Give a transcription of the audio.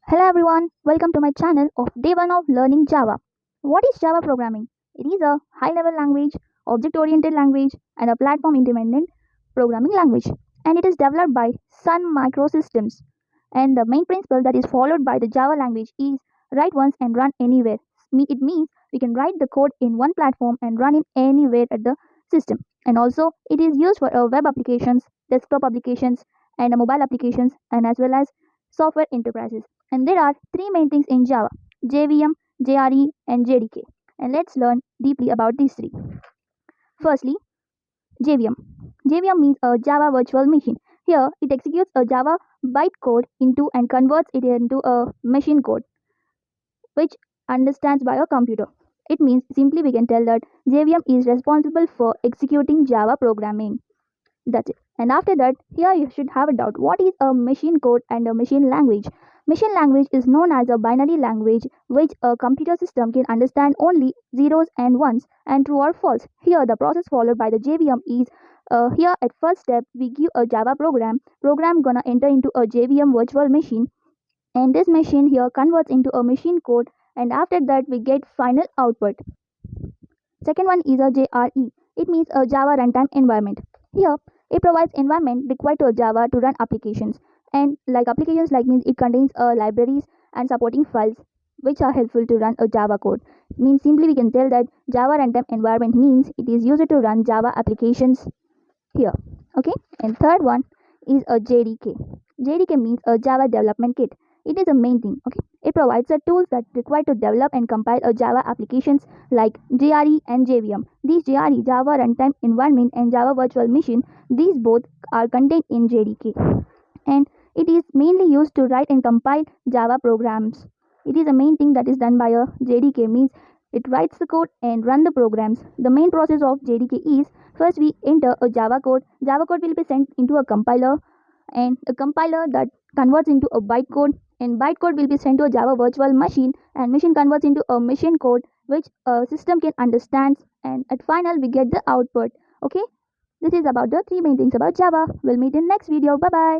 Hello everyone, welcome to my channel of Day 1 of Learning Java. What is Java programming? It is a high level language, object oriented language, and a platform independent programming language. And it is developed by Sun Microsystems. And the main principle that is followed by the Java language is write once and run anywhere. It means we can write the code in one platform and run it anywhere at the system. And also, it is used for web applications, desktop applications, and mobile applications, and as well as software enterprises. And there are three main things in Java: JVM, JRE, and JDK. And let's learn deeply about these three. Firstly, JVM. JVM means a Java virtual machine. Here, it executes a Java bytecode into and converts it into a machine code, which understands by a computer. It means simply we can tell that JVM is responsible for executing Java programming. That's it. And after that, here you should have a doubt. What is a machine code and a machine language? Machine language is known as a binary language which a computer system can understand only zeros and ones and true or false. Here the process followed by the JVM is here at first step we give a Java program gonna enter into a JVM virtual machine, and this machine here converts into a machine code, and after that we get final output. Second one is a JRE. It means a Java runtime environment. Here, it provides environment required to Java to run applications. And like applications like means it contains libraries and supporting files which are helpful to run a Java code. Means simply we can tell that Java runtime environment means it is used to run Java applications here. Okay. And third one is a JDK. JDK means a Java development kit. It is a main thing. Okay. It provides the tools that required to develop and compile a Java applications like JRE and JVM. These JRE, Java Runtime Environment, and Java Virtual Machine, these both are contained in JDK. And it is mainly used to write and compile Java programs. It is a main thing that is done by a JDK, means it writes the code and run the programs. The main process of JDK is first we enter a Java code. Java code will be sent into a compiler, and a compiler that converts into a bytecode, and bytecode will be sent to a Java virtual machine, and machine converts into a machine code which a system can understand, and at final we get the output. Okay, this is about the three main things about Java. We'll meet in next video. Bye bye.